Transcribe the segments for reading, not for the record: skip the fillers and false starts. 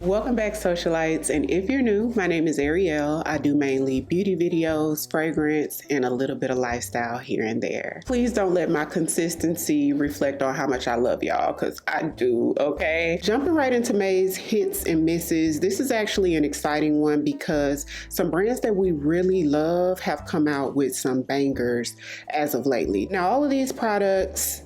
Welcome back, socialites, and if you're new, my name is Ariell. I do mainly beauty videos, fragrance, and a little bit of lifestyle here and there. Please don't let my consistency reflect on how much I love y'all, because I do, okay? Jumping right into May's hits and misses, this is actually an exciting one because some brands that we really love have come out with some bangers as of lately. Now, all of these products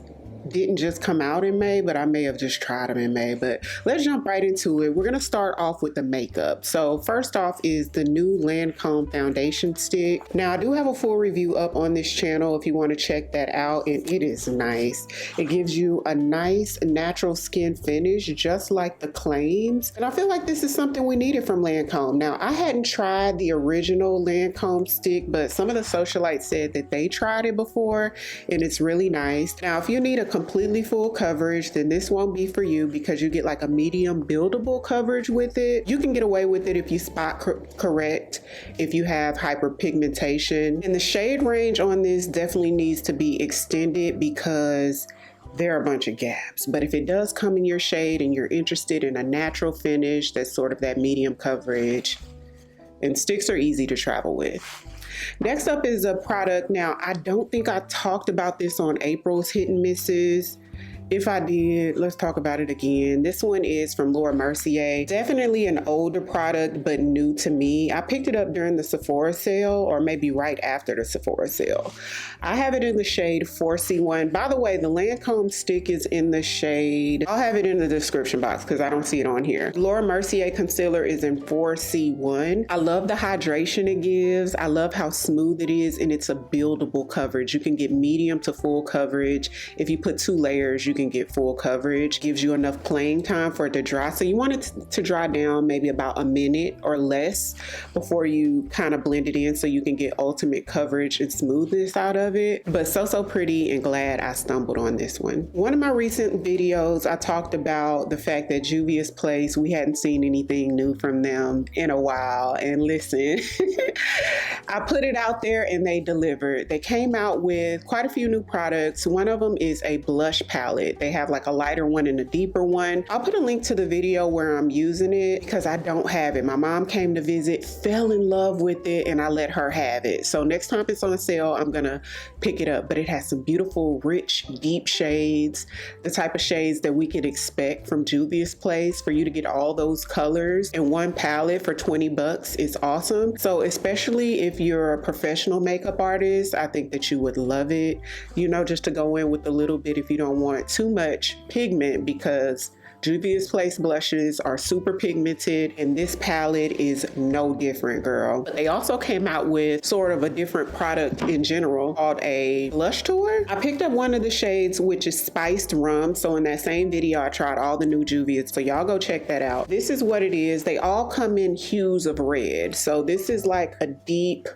didn't just come out in May, but I may have just tried them in May. But let's jump right into it. We're gonna start off with the makeup. So first off is the new Lancome foundation stick. Now I do have a full review up on this channel if you want to check that out, and it is nice. It gives you a nice natural skin finish just like the claims, and I feel like this is something we needed from Lancome. Now I hadn't tried the original Lancome stick, but some of the socialites said that they tried it before and it's really nice. Now if you need a completely full coverage, then this won't be for you because you get like a medium buildable coverage with it. You can get away with it if you spot correct, if you have hyperpigmentation. And the shade range on this definitely needs to be extended because there are a bunch of gaps. But if it does come in your shade and you're interested in a natural finish that's sort of that medium coverage, and sticks are easy to travel with. Next up is a product. Now, I don't think I talked about this on April's Hit and Misses. If I did, let's talk about it again. This one is from Mercier. Definitely an older product, but new to me. I picked it up during the Sephora sale, or maybe right after the Sephora sale. I have it in the shade 4C1. By the way, the Lancome stick is in the shade, I'll have it in the description box because I don't see it on here. Mercier concealer is in 4C1. I love the hydration it gives. I love how smooth it is, and it's a buildable coverage. You can get medium to full coverage. If you put 2 layers, you can get full coverage. Gives you enough playing time for it to dry. So you want it to dry down maybe about a minute or less before you kind of blend it in so you can get ultimate coverage and smoothness out of it. But so pretty, and glad I stumbled on this one. One of my recent videos, I talked about the fact that Juvia's place, we hadn't seen anything new from them in a while. And listen, I put it out there and they delivered. They came out with quite a few new products. One of them is a blush palette. They have like a lighter one and a deeper one. I'll put a link to the video where I'm using it because I don't have it. My mom came to visit, fell in love with it, and I let her have it. So next time it's on sale, I'm gonna pick it up. But it has some beautiful, rich, deep shades, the type of shades that we could expect from Juvia's place. For you to get all those colors in one palette for 20 bucks is awesome. So especially if you're a professional makeup artist, I think that you would love it. You know, just to go in with a little bit if you don't want too much pigment, because Juvia's Place blushes are super pigmented and this palette is no different, girl. But they also came out with sort of a different product in general called a blush tour. I picked up one of the shades, which is Spiced Rum. So in that same video, I tried all the new Juvias. So y'all go check that out. This is what it is. They all come in hues of red. So this is like a deep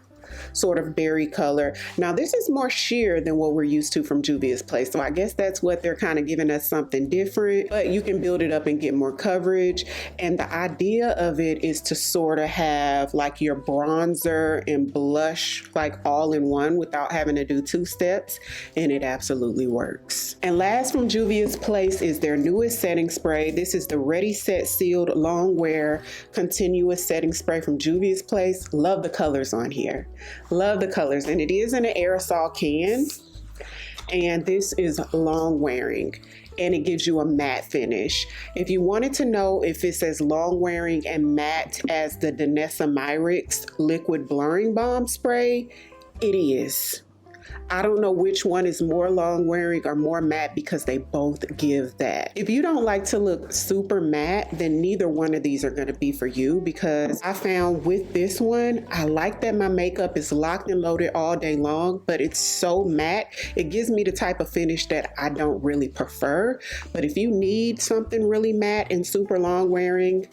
sort of berry color. Now this is more sheer than what we're used to from Juvia's Place, so I guess that's what they're kind of giving us, something different, but you can build it up and get more coverage. And the idea of it is to sort of have like your bronzer and blush like all in one without having to do 2 steps, and it absolutely works. And last from Juvia's Place is their newest setting spray. This is the Ready Set Sealed Long Wear Continuous Setting Spray from Juvia's Place. Love the colors on here. Love the colors, and it is in an aerosol can, and this is long wearing, and it gives you a matte finish. If you wanted to know if it's as long wearing and matte as the Danessa Myricks liquid blurring balm spray, it is. I don't know which one is more long wearing or more matte because they both give that. If you don't like to look super matte, then neither one of these are going to be for you, because I found with this one, I like that my makeup is locked and loaded all day long, but it's so matte. It gives me the type of finish that I don't really prefer. But if you need something really matte and super long wearing,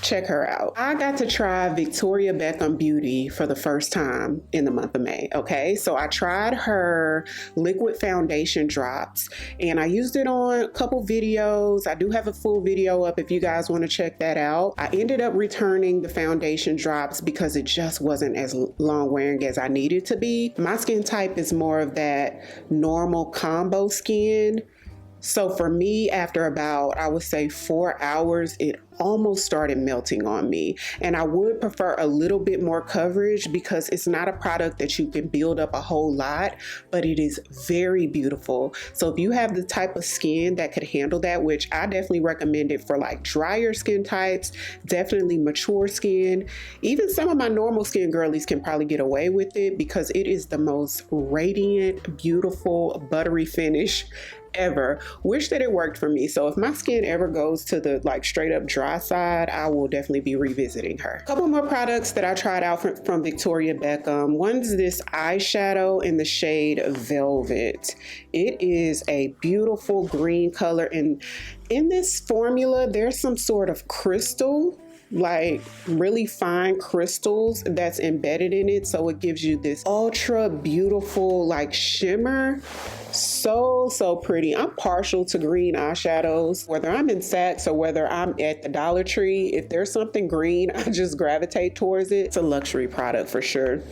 check her out. I got to try Victoria Beckham Beauty for the first time in the month of May, okay? So I tried her liquid foundation drops, and I used it on a couple videos. I do have a full video up if you guys want to check that out. I ended up returning the foundation drops because it just wasn't as long wearing as I needed to be. My skin type is more of that normal combo skin, So for me, after about, I would say 4 hours, it almost started melting on me. And I would prefer a little bit more coverage because it's not a product that you can build up a whole lot, but it is very beautiful. So if you have the type of skin that could handle that, which I definitely recommend it for like drier skin types, definitely mature skin, even some of my normal skin girlies can probably get away with it because it is the most radiant, beautiful, buttery finish ever. Wish that it worked for me. So if my skin ever goes to the like straight up dry side, I will definitely be revisiting her. A couple more products that I tried out from Victoria Beckham. One's this eyeshadow in the shade Velvet. It is a beautiful green color, and in this formula there's some sort of crystal, like really fine crystals that's embedded in it, so it gives you this ultra beautiful like shimmer. So pretty. I'm partial to green eyeshadows, whether I'm in Saks or whether I'm at the Dollar Tree. If there's something green, I just gravitate towards it. It's a luxury product for sure.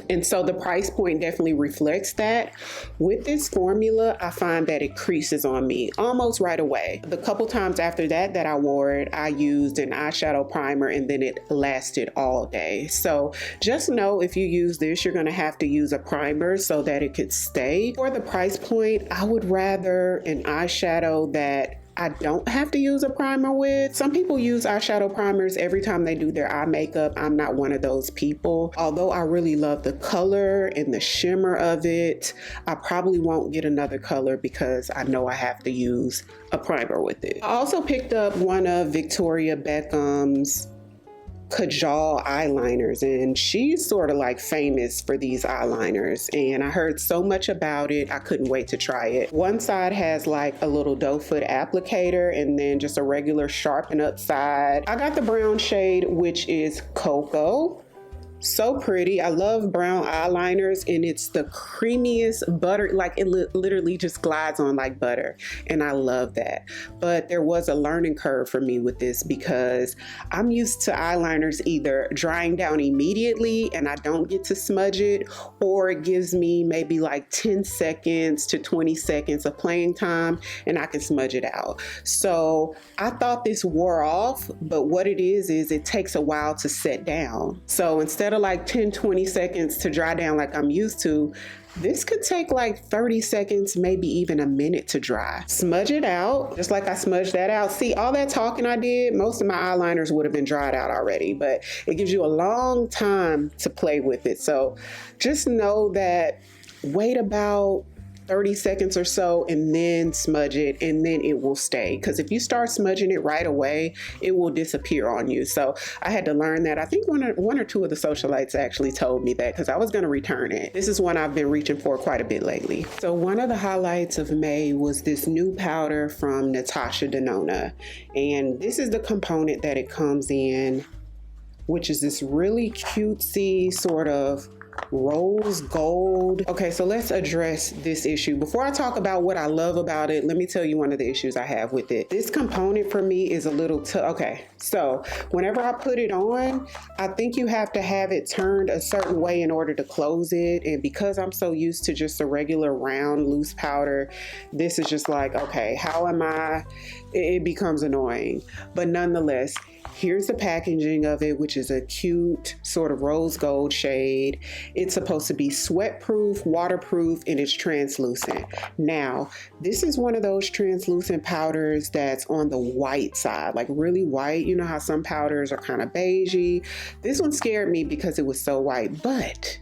And so the price point definitely reflects that. With this formula, I find that it creases on me almost right away. The couple times after that I wore it, I used an eyeshadow primer and then it lasted all day. So just know if you use this, you're gonna have to use a primer so that it could stay. For the price point, I would rather an eyeshadow that I don't have to use a primer with. Some people use eyeshadow primers every time they do their eye makeup. I'm not one of those people. Although I really love the color and the shimmer of it, I probably won't get another color because I know I have to use a primer with it. I also picked up one of Victoria Beckham's Kajal eyeliners, and she's sort of like famous for these eyeliners, and I heard so much about it I couldn't wait to try it. One side has like a little doe foot applicator and then just a regular sharpen up side. I got the brown shade, which is Cocoa. So pretty. I love brown eyeliners, and it's the creamiest butter, like it literally just glides on like butter, and I love that. But there was a learning curve for me with this because I'm used to eyeliners either drying down immediately and I don't get to smudge it, or it gives me maybe like 10 seconds to 20 seconds of playing time and I can smudge it out. So I thought this wore off, but what it is it takes a while to set down. So instead of like 10-20 seconds to dry down like I'm used to, this could take like 30 seconds, maybe even a minute to dry. Smudge it out, just like I smudged that out. See, all that talking I did, most of my eyeliners would have been dried out already, but it gives you a long time to play with it. So just know that wait about 30 seconds or so and then smudge it, and then it will stay. Because if you start smudging it right away, it will disappear on you. So I had to learn that. I think one or two of the socialites actually told me that because I was going to return it. This is one I've been reaching for quite a bit lately. So one of the highlights of May was this new powder from Natasha Denona. And this is the component that it comes in, which is this really cutesy sort of rose gold. Okay, so let's address this issue. Before I talk about what I love about it, let me tell you one of the issues I have with it. This component for me is a little okay, so whenever I put it on, I think you have to have it turned a certain way in order to close it, and because I'm so used to just a regular round loose powder, this is just like, okay, how am I? It becomes annoying. But nonetheless, here's the packaging of it, which is a cute sort of rose gold shade. It's supposed to be sweat proof, waterproof, and it's translucent. Now, this is one of those translucent powders that's on the white side, like really white. You know how some powders are kind of beigey. This one scared me because it was so white, but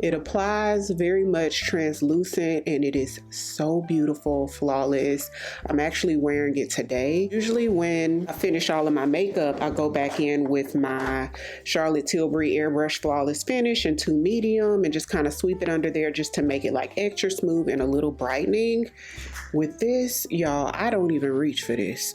it applies very much translucent, and it is so beautiful, flawless. I'm actually wearing it today. Usually when I finish all of my makeup, I go back in with my Charlotte Tilbury Airbrush Flawless Finish in 2 medium and just kind of sweep it under there just to make it like extra smooth and a little brightening. With this, y'all, I don't even reach for this.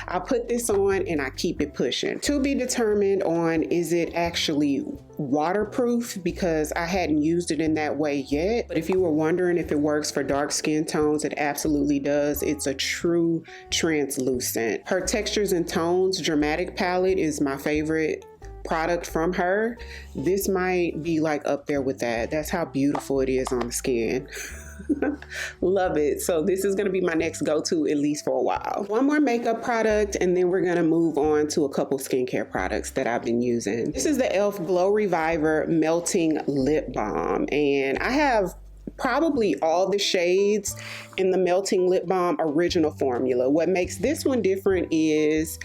I put this on and I keep it pushing. To be determined on, is it actually waterproof, because I hadn't used it in that way yet. But if you were wondering if it works for dark skin tones, it absolutely does. It's a true translucent. Her Textures and Tones Dramatic palette is my favorite product from her. This might be like up there with that. That's how beautiful it is on the skin. Love it. So this is going to be my next go-to, at least for a while. One more makeup product, and then we're going to move on to a couple skincare products that I've been using. This is the e.l.f. Glow Reviver Melting Lip Balm, and I have probably all the shades in the Melting Lip Balm original formula. What makes this one different is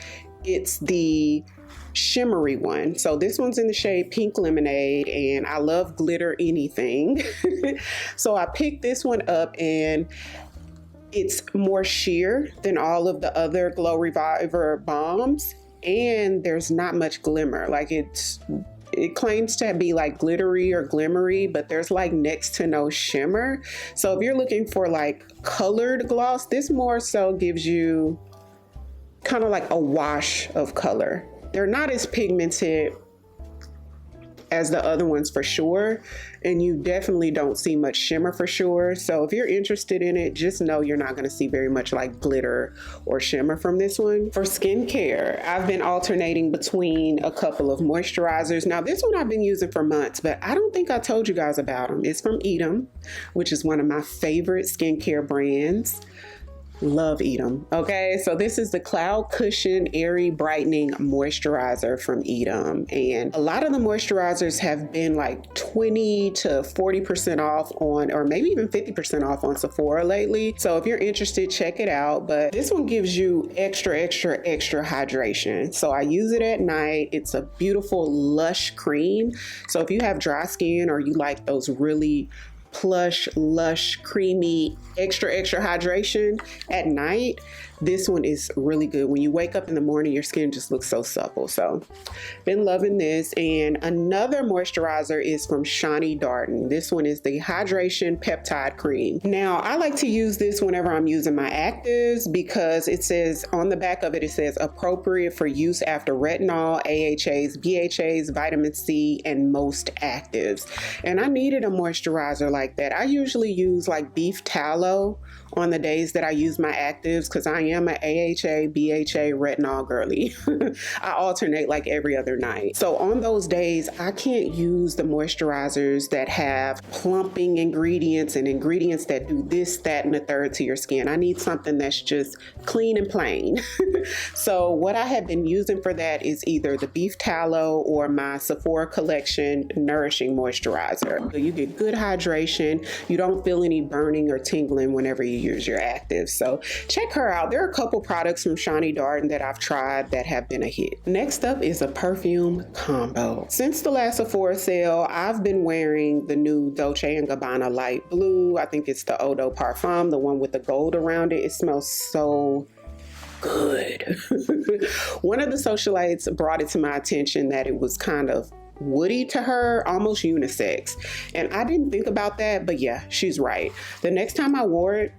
it's the shimmery one. So this one's in the shade Pink Lemonade, and I love glitter anything. So I picked this one up, and it's more sheer than all of the other Glow Reviver balms, and there's not much glimmer. Like it claims to be like glittery or glimmery, but there's like next to no shimmer. So if you're looking for like colored gloss, this more so gives you kind of like a wash of color. They're not as pigmented as the other ones for sure, and you definitely don't see much shimmer for sure. So if you're interested in it, just know you're not going to see very much like glitter or shimmer from this one. For skincare, I've been alternating between a couple of moisturizers. Now this one I've been using for months, but I don't think I told you guys about them. It's from Eadem, which is one of my favorite skincare brands. Love Eadem. Okay, so this is the Cloud Cushion Airy Brightening Moisturizer from Eadem, and a lot of the moisturizers have been like 20 to 40% off on, or maybe even 50% off on Sephora lately. So if you're interested, check it out. But this one gives you extra hydration. So I use it at night. It's a beautiful lush cream. So if you have dry skin, or you like those really plush, lush, creamy, extra hydration at night, this one is really good. When you wake up in the morning, your skin just looks so supple. So been loving this. And another moisturizer is from Shani Darden. This one is the Hydration Peptide Cream. Now I like to use this whenever I'm using my actives, because it says on the back of it, it says appropriate for use after retinol, AHAs, BHAs, vitamin C, and most actives. And I needed a moisturizer like that. I usually use like beef tallow on the days that I use my actives, because I am an AHA, BHA, retinol girly. I alternate like every other night. So on those days, I can't use the moisturizers that have plumping ingredients and ingredients that do this, that, and the third to your skin. I need something that's just clean and plain. So what I have been using for that is either the beef tallow or my Sephora Collection Nourishing Moisturizer. So you get good hydration. You don't feel any burning or tingling whenever you use your actives. So check her out. There are a couple products from Shani Darden that I've tried that have been a hit. Next up is a perfume combo. Since the last Sephora sale, I've been wearing the new Dolce & Gabbana Light Blue. I think it's the Eau de Parfum, the one with the gold around it. It smells so good. One of the socialites brought it to my attention that it was kind of woody to her, almost unisex. And I didn't think about that, but yeah, she's right. The next time I wore it,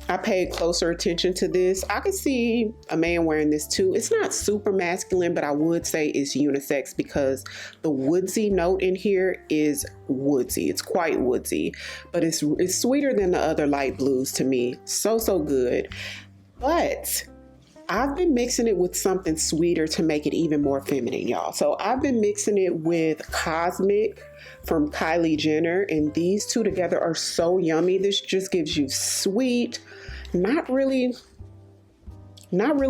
I paid closer attention to this. I could see a man wearing this too. It's not super masculine, but I would say it's unisex, because the woodsy note in here is woodsy. It's quite woodsy, but it's sweeter than the other light blues to me. So good. But I've been mixing it with something sweeter to make it even more feminine, y'all. So I've been mixing it with Cosmic from Kylie Jenner, and these two together are so yummy. This just gives you sweet, not really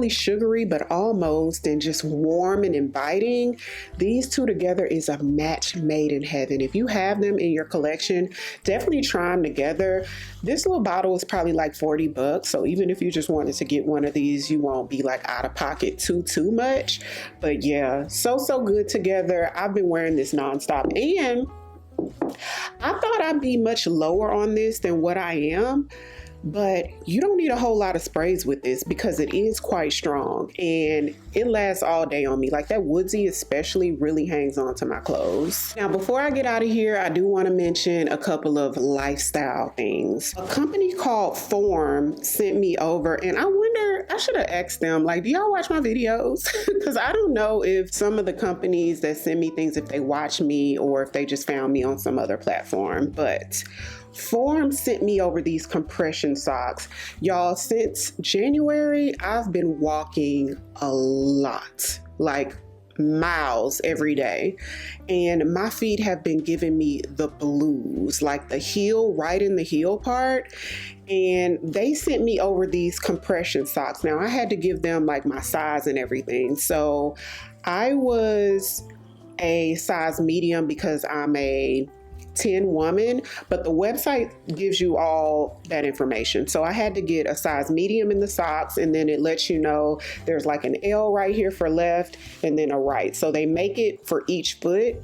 sugary, but almost, and just warm and inviting. These two together is a match made in heaven. If you have them in your collection, definitely try them together. This little bottle is probably like 40 bucks. So even if you just wanted to get one of these, you won't be like out of pocket too much. But yeah, so good together. I've been wearing this nonstop, and I thought I'd be much lower on this than what I am. But you don't need a whole lot of sprays with this, because it is quite strong and it lasts all day on me. Like that woodsy especially really hangs on to my clothes. Now, before I get out of here, I do want to mention a couple of lifestyle things. A company called Forme sent me over, and I wonder, I should have asked them, like, do y'all watch my videos? Because I don't know if some of the companies that send me things, if they watch me or if they just found me on some other platform. But Forme sent me over these compression socks. Y'all, since January, I've been walking a lot. Like miles every day, and my feet have been giving me the blues, like the heel, right in the heel part. And they sent me over these compression socks. Now I had to give them like my size and everything. So I was a size medium because I'm a 10 woman, but the website gives you all that information. So I had to get a size medium in the socks, and then it lets you know there's like an L right here for left and then a right. So they make it for each foot.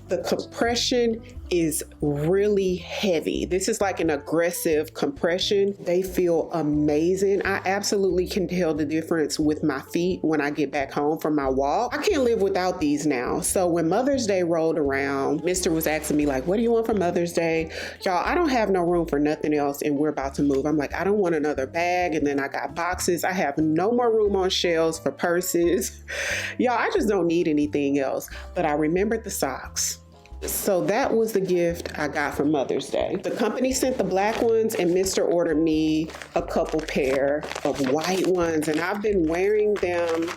The compression is really heavy. This is like an aggressive compression. They feel amazing. I absolutely can tell the difference with my feet when I get back home from my walk. I can't live without these now. So when Mother's Day rolled around, Mr. was asking me like, what do you want for Mother's Day? Y'all, I don't have no room for nothing else, and we're about to move. I'm like, I don't want another bag. And then I got boxes. I have no more room on shelves for purses. Y'all, I just don't need anything else. But I remembered the socks. So that was the gift I got for Mother's Day. The company sent the black ones, and Mr. ordered me a couple pair of white ones, and I've been wearing them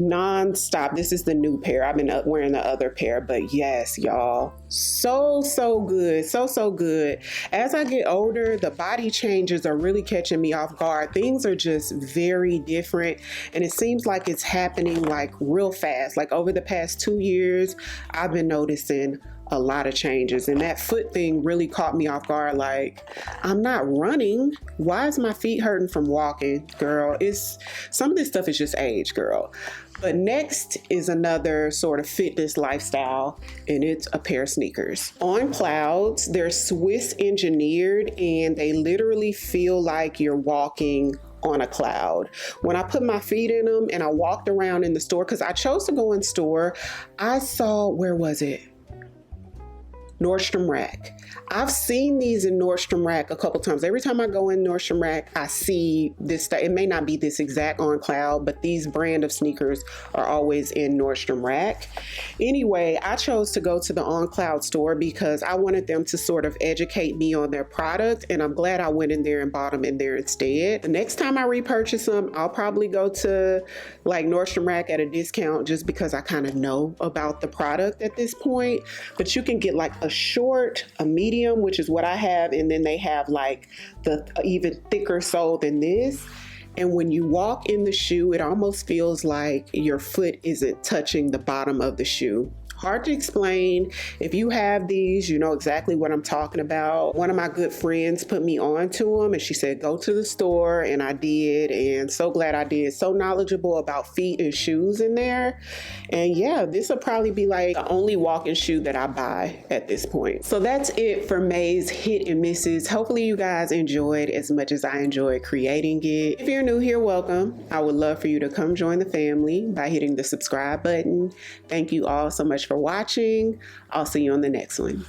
non-stop. This is the new pair. I've been wearing the other pair, but yes, y'all, so good, so good. As I get older, the body changes are really catching me off guard. Things are just very different, and it seems like it's happening like real fast. Like over the past 2 years, I've been noticing a lot of changes, and that foot thing really caught me off guard. Like, I'm not running. Why is my feet hurting from walking? Girl, some of this stuff is just age, girl. But next is another sort of fitness lifestyle, and it's a pair of sneakers. On Clouds, they're Swiss engineered, and they literally feel like you're walking on a cloud. When I put my feet in them and I walked around in the store, because I chose to go in store, I saw, where was it? Nordstrom Rack. I've seen these in Nordstrom Rack a couple times. Every time I go in Nordstrom Rack, I see this stuff. It may not be this exact On Cloud, but these brand of sneakers are always in Nordstrom Rack. Anyway, I chose to go to the On Cloud store because I wanted them to sort of educate me on their product, and I'm glad I went in there and bought them in there instead. The next time I repurchase them, I'll probably go to like Nordstrom Rack at a discount just because I kind of know about the product at this point. But you can get like a short, a medium, which is what I have, and then they have like the even thicker sole than this. And when you walk in the shoe, it almost feels like your foot isn't touching the bottom of the shoe. Hard to explain. If you have these, you know exactly what I'm talking about. One of my good friends put me on to them, and she said, go to the store, and I did, and so glad I did. So knowledgeable about feet and shoes in there. And yeah, this will probably be like the only walking shoe that I buy at this point. So that's it for May's hit and misses. Hopefully you guys enjoyed as much as I enjoyed creating it. If you're new here, welcome. I would love for you to come join the family by hitting the subscribe button. Thank you all so much for watching. I'll see you on the next one.